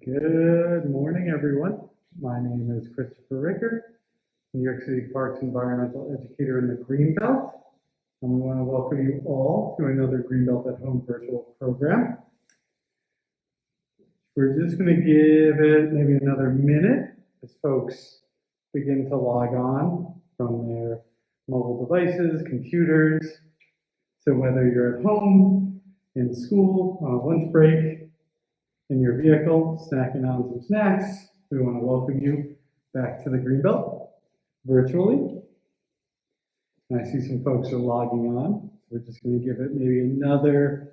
Good morning, everyone. My name is Christopher Ricker, New York City Parks Environmental Educator in the Greenbelt, and we want to welcome you all to another Greenbelt at Home virtual program. We're just going to give it maybe another minute as folks begin to log on from their mobile devices, computers. So whether you're at home, in school, on a lunch break, in your vehicle, snacking on some snacks, we want to welcome you back to the Greenbelt virtually. And I see some folks are logging on. We're just going to give it maybe another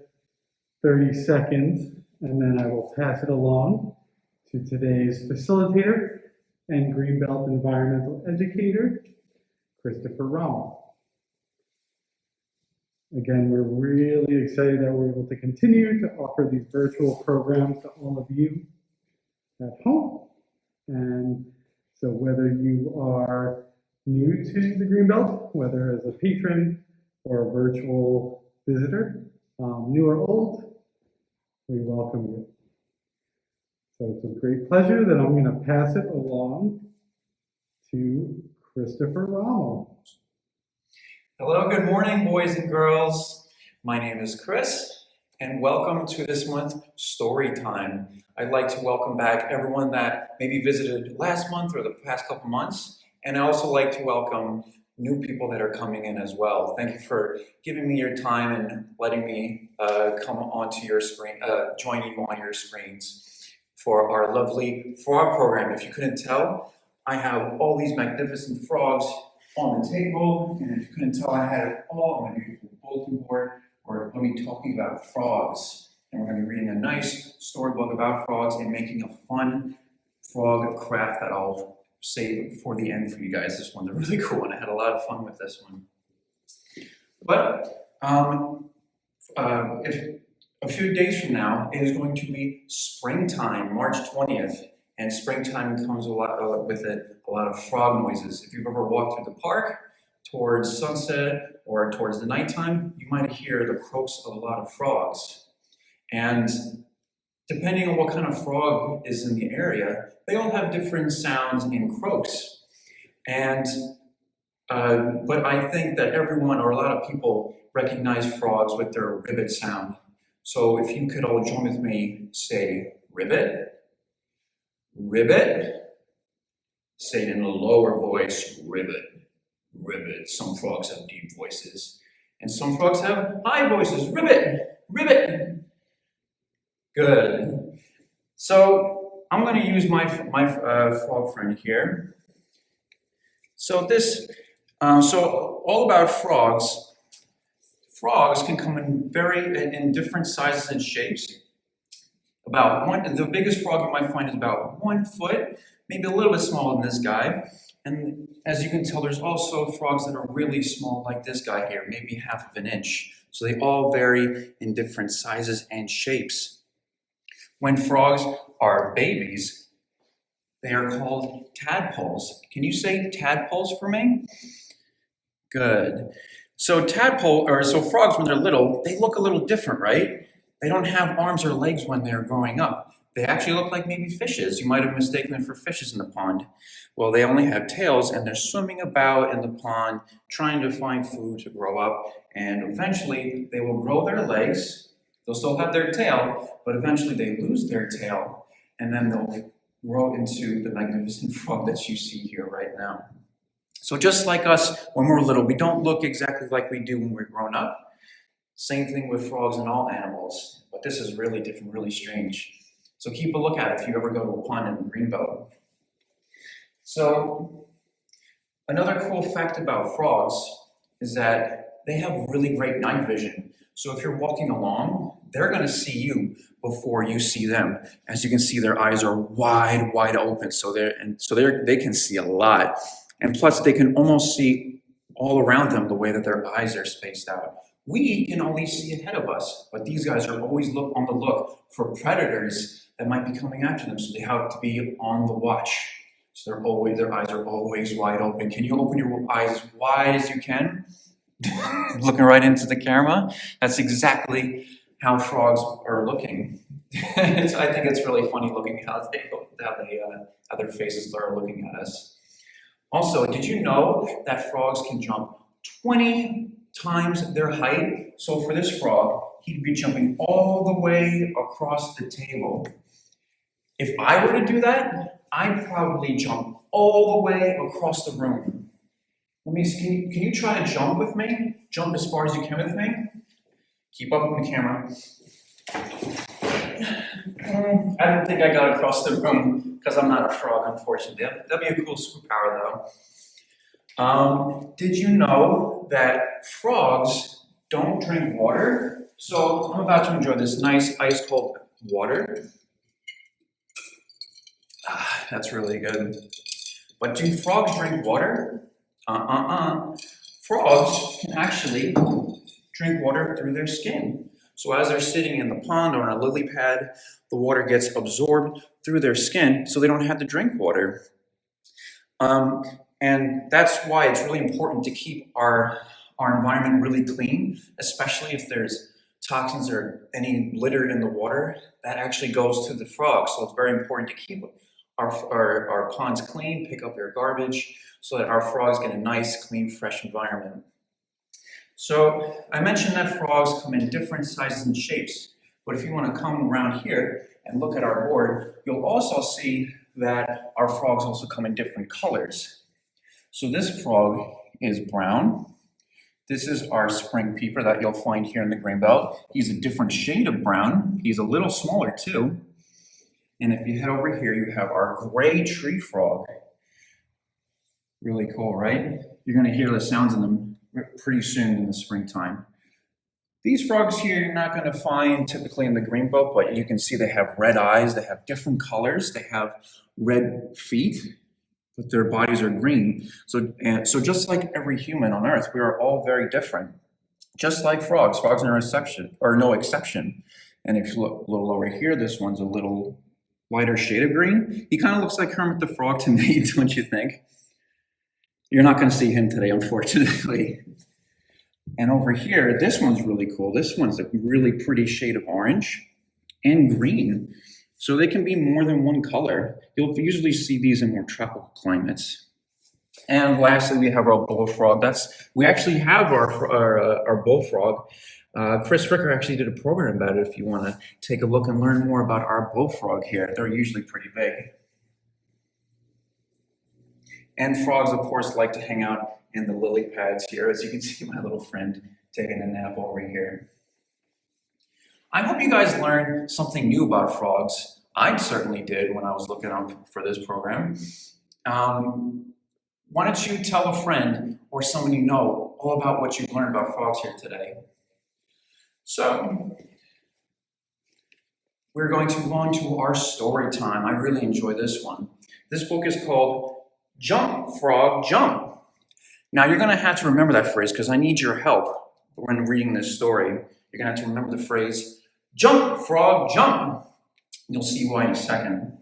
30 seconds, and then I will pass it along to today's facilitator and Greenbelt environmental educator, Christopher Rommel. Again, we're really excited that we're able to continue to offer these virtual programs to all of you at home. And so whether you are new to the Greenbelt, whether as a patron or a virtual visitor, new or old, we welcome you. So it's a great pleasure that I'm going to pass it along to Christopher Rommel. Hello, good morning, boys and girls. My name is Chris, and welcome to this month's story time. I'd like to welcome back everyone that maybe visited last month or the past couple months, and I also like to welcome new people that are coming in as well. Thank you for giving me your time and letting me come onto your screen, join you on your screens for our lovely frog program. If you couldn't tell, I have all these magnificent frogs on the table, and if you couldn't tell, I had it all on my beautiful bulletin board. We're going to be talking about frogs, and we're going to be reading a nice storybook about frogs and making a fun frog craft that I'll save for the end for you guys. This one's a really cool one. I had a lot of fun with this one. But if a few days from now, it is going to be springtime, March 20th. And springtime comes with it a lot of frog noises. If you've ever walked through the park towards sunset or towards the nighttime, you might hear the croaks of a lot of frogs. And depending on what kind of frog is in the area, they all have different sounds and croaks. And but I think that everyone or a lot of people recognize frogs with their ribbit sound. So if you could all join with me, say ribbit. Ribbit. Say it in a lower voice, ribbit, ribbit. Some frogs have deep voices, and some frogs have high voices, ribbit, ribbit. Good. So I'm going to use my frog friend here. So so all about frogs. Frogs can come in different sizes and shapes. The biggest frog you might find is about 1 foot, maybe a little bit smaller than this guy. And as you can tell, there's also frogs that are really small, like this guy here, maybe half of an inch. So they all vary in different sizes and shapes. When frogs are babies, they are called tadpoles. Can you say tadpoles for me? Good. So frogs, when they're little, they look a little different, right? They don't have arms or legs when they're growing up. They actually look like maybe fishes. You might have mistaken them for fishes in the pond. Well, they only have tails, and they're swimming about in the pond, trying to find food to grow up. And eventually, they will grow their legs. They'll still have their tail, but eventually they lose their tail, and then they'll grow into the magnificent frog that you see here right now. So just like us, when we're little, we don't look exactly like we do when we're grown up. Same thing with frogs and all animals, but this is really different, really strange. So keep a look at it if you ever go to a pond in the Greenbelt. So another cool fact about frogs is that they have really great night vision. So if you're walking along, they're going to see you before you see them. As you can see, their eyes are wide open, so they can see a lot. And plus, they can almost see all around them the way that their eyes are spaced out. We can only see ahead of us, but these guys are always on the look for predators that might be coming after them, so they have to be on the watch. So their eyes are always wide open. Can you open your eyes as wide as you can? Looking right into the camera? That's exactly how frogs are looking. I think it's really funny looking how their faces are looking at us. Also, did you know that frogs can jump 20 times their height? So for this frog, he'd be jumping all the way across the table. If I were to do that, I'd probably jump all the way across the room. Let me see, can you try to jump with me? Jump as far as you can with me. Keep up with the camera. I don't think I got across the room because I'm not a frog, unfortunately. That'd be a cool superpower, though. Did you know that frogs don't drink water? So I'm about to enjoy this nice ice cold water. That's really good. But do frogs drink water? Frogs can actually drink water through their skin. So as they're sitting in the pond or on a lily pad, the water gets absorbed through their skin, so they don't have to drink water. And that's why it's really important to keep our environment really clean, especially if there's toxins or any litter in the water. That actually goes to the frogs, so it's very important to keep our ponds clean, pick up their garbage, so that our frogs get a nice, clean, fresh environment. So I mentioned that frogs come in different sizes and shapes, but if you want to come around here and look at our board, you'll also see that our frogs also come in different colors. So this frog is brown. This is our spring peeper that you'll find here in the grain belt. He's a different shade of brown. He's a little smaller too. And if you head over here, you have our gray tree frog. Really cool, right? You're gonna hear the sounds of them pretty soon in the springtime. These frogs here you're not gonna find typically in the grain belt, but you can see they have red eyes, they have different colors, they have red feet, but their bodies are green. So just like every human on Earth, we are all very different. Just like frogs are no exception. And if you look a little over here, this one's a little lighter shade of green. He kind of looks like Kermit the Frog to me, don't you think? You're not going to see him today, unfortunately. And over here, this one's really cool. This one's a really pretty shade of orange and green. So they can be more than one color. You'll usually see these in more tropical climates. And lastly, we have our bullfrog. We actually have our bullfrog. Chris Ricker actually did a program about it if you want to take a look and learn more about our bullfrog here. They're usually pretty big. And frogs, of course, like to hang out in the lily pads here. As you can see, my little friend taking a nap over here. I hope you guys learned something new about frogs. I certainly did when I was looking up for this program. Why don't you tell a friend or someone you know all about what you've learned about frogs here today? So, we're going to move on to our story time. I really enjoy this one. This book is called Jump, Frog, Jump. Now, you're going to have to remember that phrase because I need your help when reading this story. You're going to have to remember the phrase, jump, frog, jump. You'll see why in a second.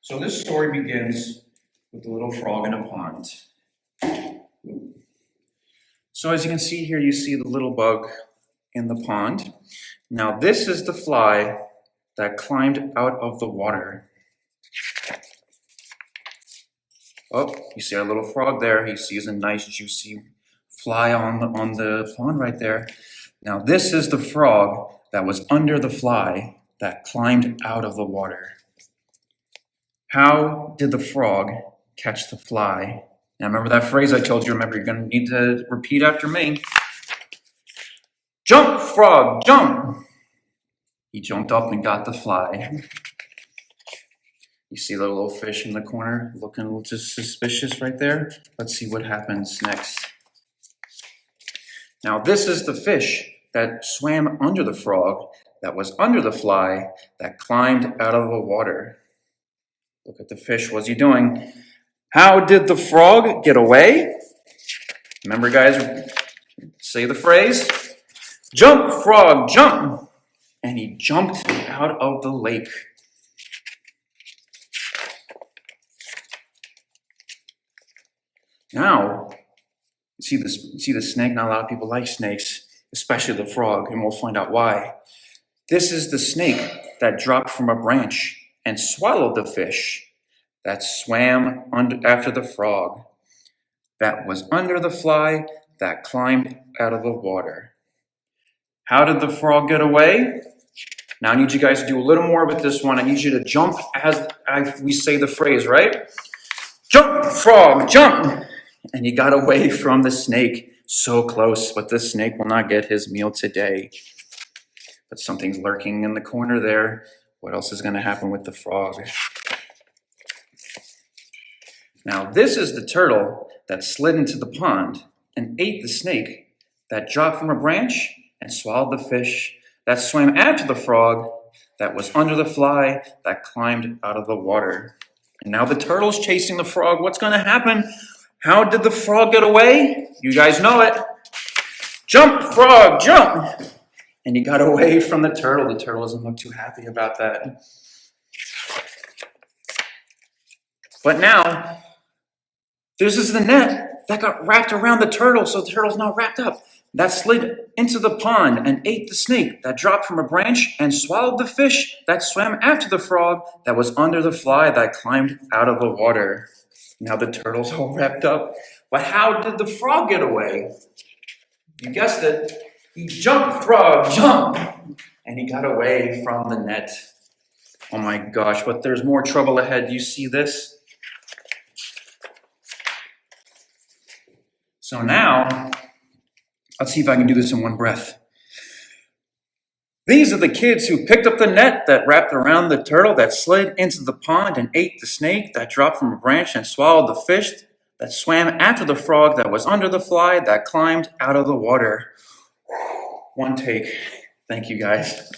So this story begins with the little frog in a pond. So as you can see here, you see the little bug in the pond. Now this is the fly that climbed out of the water. Oh, you see our little frog there. He sees a nice juicy fly on the pond right there. Now this is the frog that was under the fly that climbed out of the water. How did the frog catch the fly? Now remember that phrase I told you, remember you're going to need to repeat after me. Jump, frog, jump! He jumped up and got the fly. You see the little fish in the corner looking a little suspicious right there? Let's see what happens next. Now this is the fish that swam under the frog, that was under the fly, that climbed out of the water. Look at the fish, what's he doing? How did the frog get away? Remember guys, say the phrase, jump frog, jump. And he jumped out of the lake. Now, see the snake, not a lot of people like snakes. especially the frog, and we'll find out why. This is the snake that dropped from a branch and swallowed the fish that swam after the frog, that was under the fly, that climbed out of the water. How did the frog get away? Now I need you guys to do a little more with this one. I need you to jump as we say the phrase, right? Jump, frog, jump! And he got away from the snake. So close, but the snake will not get his meal today. But something's lurking in the corner there. What else is going to happen with the frog? Now this is the turtle that slid into the pond and ate the snake that dropped from a branch and swallowed the fish that swam after the frog that was under the fly that climbed out of the water. And now the turtle's chasing the frog. What's going to happen? How did the frog get away? You guys know it. Jump, frog, jump! And he got away from the turtle. The turtle doesn't look too happy about that. But now, this is the net that got wrapped around the turtle, so the turtle's not wrapped up. That slid into the pond and ate the snake that dropped from a branch and swallowed the fish that swam after the frog that was under the fly that climbed out of the water. Now the turtle's all wrapped up. But how did the frog get away? You guessed it. He jumped, frog, jump! And he got away from the net. Oh my gosh, but there's more trouble ahead. Do you see this? So now, let's see if I can do this in one breath. These are the kids who picked up the net that wrapped around the turtle that slid into the pond and ate the snake that dropped from a branch and swallowed the fish that swam after the frog that was under the fly that climbed out of the water. One take. Thank you, guys.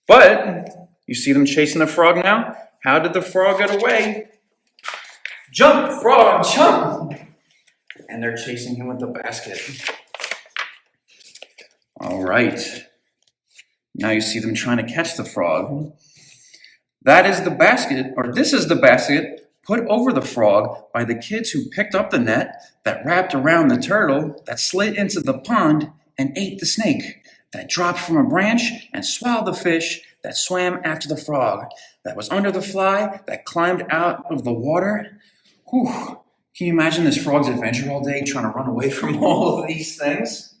But you see them chasing the frog now? How did the frog get away? Jump, frog, jump! And they're chasing him with the basket. All right. Now you see them trying to catch the frog. That is the basket, or this is the basket put over the frog by the kids who picked up the net that wrapped around the turtle that slid into the pond and ate the snake that dropped from a branch and swallowed the fish that swam after the frog that was under the fly that climbed out of the water. Whew. Can you imagine this frog's adventure all day trying to run away from all of these things?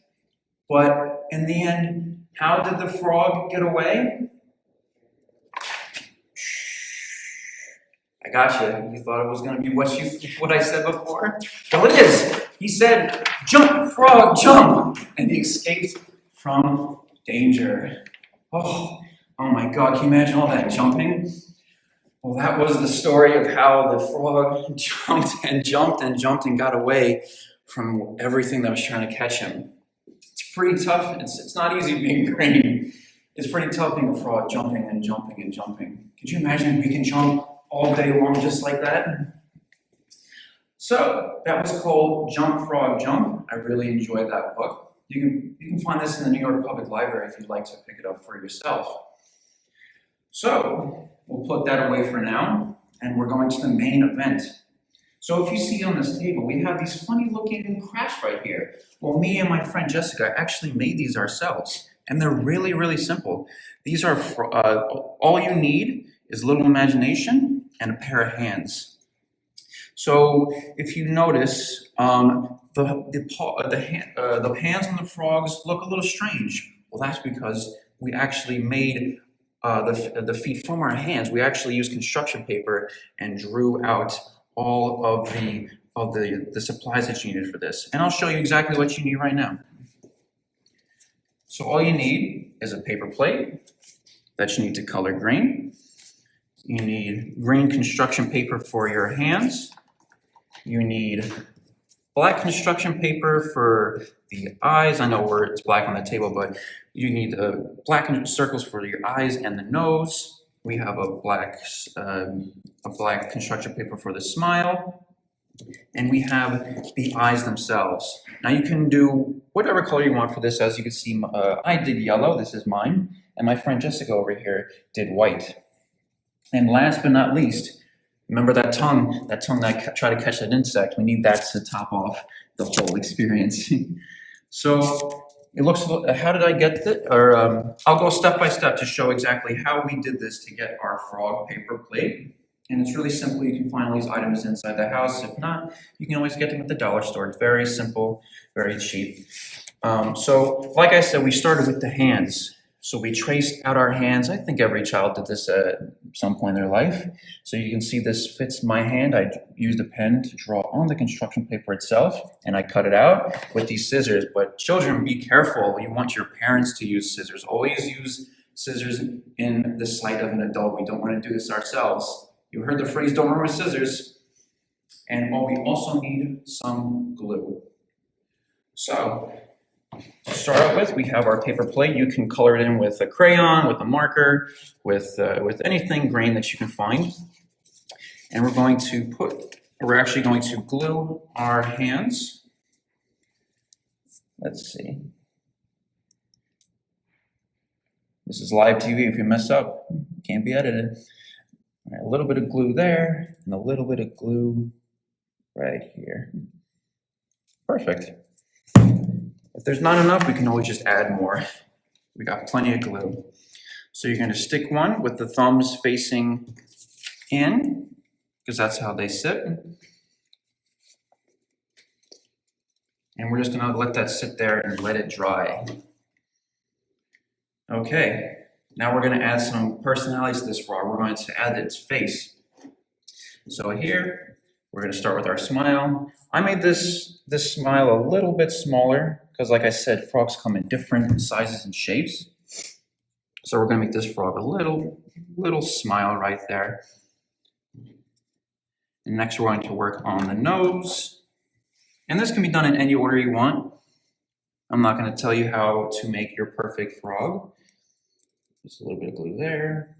But in the end, how did the frog get away? I got you. You thought it was going to be what I said before? Well, it is. He said, jump, frog, jump. And he escaped from danger. Oh my God. Can you imagine all that jumping? Well, that was the story of how the frog jumped and jumped and jumped and got away from everything that was trying to catch him. It's pretty tough. It's not easy being green. It's pretty tough being a frog, jumping and jumping and jumping. Could you imagine if we can jump all day long just like that? So that was called Jump, Frog, Jump. I really enjoyed that book. You can find this in the New York Public Library if you'd like to pick it up for yourself. So we'll put that away for now, and we're going to the main event. So if you see on this table, we have these funny looking crafts right here. Well, me and my friend Jessica actually made these ourselves, and they're really, really simple. These are, all you need is a little imagination and a pair of hands. So if you notice, the hands on the frogs look a little strange. Well, that's because we actually made the feet from our hands. We actually used construction paper and drew out all of the supplies that you needed for this. And I'll show you exactly what you need right now. So all you need is a paper plate that you need to color green. You need green construction paper for your hands. You need black construction paper for the eyes. I know where it's black on the table, but you need black circles for your eyes and the nose. We have a black construction paper for the smile. And we have the eyes themselves. Now you can do whatever color you want for this. As you can see, I did yellow, this is mine. And my friend Jessica over here did white. And last but not least, remember that tongue that tried to catch that insect. We need that to top off the whole experience. So it looks, how did I get it? Or I'll go step by step to show exactly how we did this to get our frog paper plate. And it's really simple. You can find all these items inside the house. If not, you can always get them at the dollar store. It's very simple, very cheap. So like I said, we started with the hands. So we traced out our hands. I think every child did this at some point in their life. So you can see this fits my hand. I used a pen to draw on the construction paper itself, and I cut it out with these scissors. But children, be careful. You want your parents to use scissors. Always use scissors in the sight of an adult. We don't want to do this ourselves. You heard the phrase, don't run with scissors. And we also need some glue. So, to start out with, we have our paper plate. You can color it in with a crayon, with a marker, with anything green that you can find. And we're actually going to glue our hands. Let's see. This is live TV. If you mess up, it can't be edited. All right, a little bit of glue there, and a little bit of glue right here. Perfect. If there's not enough, we can always just add more. We got plenty of glue. So you're going to stick one with the thumbs facing in, because that's how they sit. And we're just going to let that sit there and let it dry. Okay, now we're going to add some personality to this frog. We're going to add its face. So here, we're going to start with our smile. I made this smile a little bit smaller because, like I said, frogs come in different sizes and shapes. So we're going to make this frog a little smile right there. And next we're going to work on the nose. And this can be done in any order you want. I'm not going to tell you how to make your perfect frog. Just a little bit of glue there.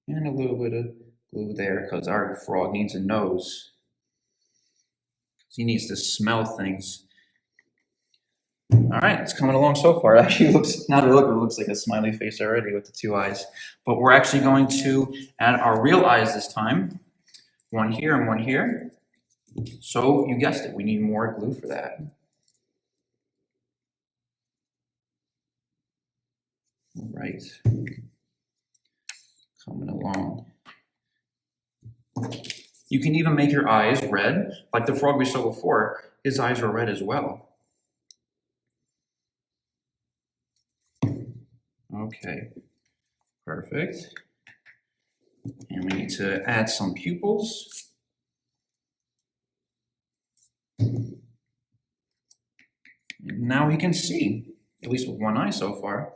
And a little bit of glue there because our frog needs a nose. He needs to smell things. All right, it's coming along so far. It actually looks, now that I look, it looks like a smiley face already with the two eyes. But we're actually going to add our real eyes this time. One here and one here. So you guessed it, we need more glue for that. All right, coming along. You can even make your eyes red, like the frog we saw before. His eyes are red as well. Okay, perfect. And we need to add some pupils. And now he can see, at least with one eye so far.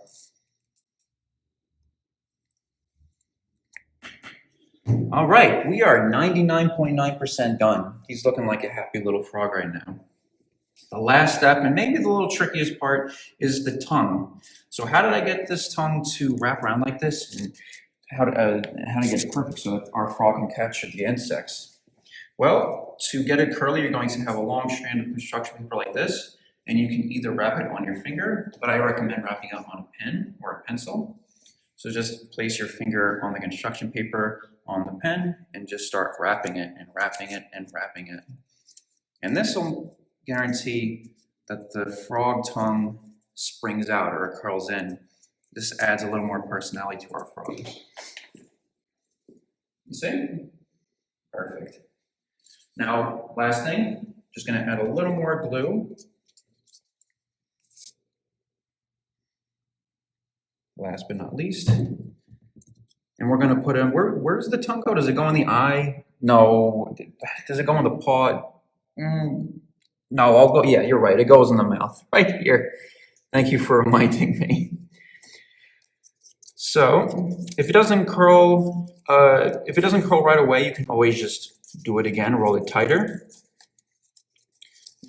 All right, we are 99.9% done. He's looking like a happy little frog right now. The last step, and maybe the little trickiest part, is the tongue. So how did I get this tongue to wrap around like this? And how to get it perfect so that our frog can catch the insects? Well, to get it curly, you're going to have a long strand of construction paper like this, and you can either wrap it on your finger, but I recommend wrapping it on a pen or a pencil. So just place your finger on the construction paper on the pen and just start wrapping it and wrapping it and wrapping it. And this will guarantee that the frog tongue springs out or curls in. This adds a little more personality to our frog. You see? Perfect. Now, last thing, just going to add a little more glue. Last but not least. And we're going to put in, where's the tongue go? Does it go in the eye? No. Does it go in the paw? No, I'll go, yeah, you're right. It goes in the mouth, right here. Thank you for reminding me. So, if it doesn't curl right away, you can always just do it again, roll it tighter.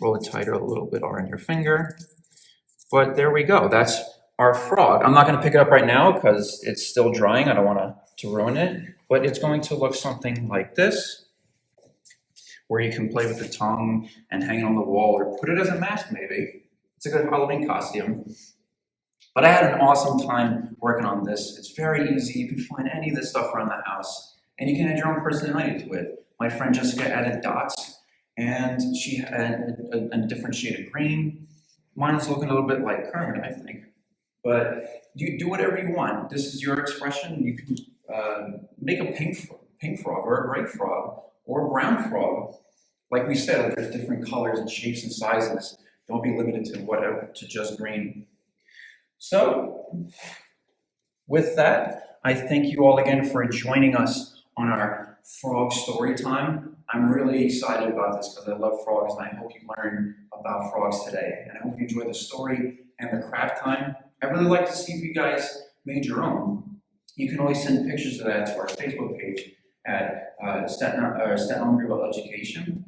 Roll it tighter a little bit on your finger. But there we go, that's our frog. I'm not going to pick it up right now because it's still drying. I don't want to ruin it, but it's going to look something like this, where you can play with the tongue and hang it on the wall or put it as a mask maybe. It's a good Halloween costume. But I had an awesome time working on this. It's very easy. You can find any of this stuff around the house and you can add your own personality to it. My friend Jessica added dots and she had a different shade of green. Mine is looking a little bit like Kermit, I think. But you do whatever you want. This is your expression. You can make a pink frog or a gray frog or a brown frog. Like we said, there's different colors and shapes and sizes. Don't be limited to just green. So, with that, I thank you all again for joining us on our frog story time. I'm really excited about this because I love frogs, and I hope you learned about frogs today. And I hope you enjoy the story and the craft time. I'd really like to see if you guys made your own. You can always send pictures of that to our Facebook page at Staten Island Greenbelt Education.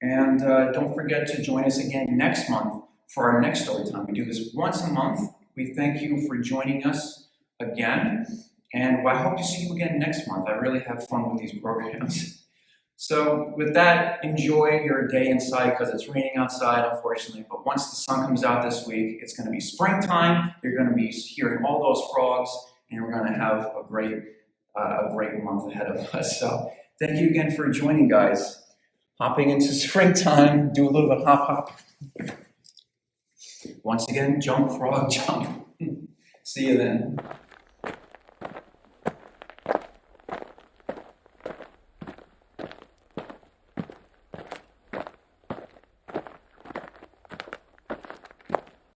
And don't forget to join us again next month for our next story time. We do this once a month. We thank you for joining us again, and I hope to see you again next month. I really have fun with these programs. So with that, enjoy your day inside because it's raining outside, unfortunately. But once the sun comes out this week, it's going to be springtime. You're going to be hearing all those frogs, and we're going to have a great month ahead of us. So thank you again for joining, guys. Hopping into springtime, do a little bit hop hop. Once again, jump, frog, jump. See you then.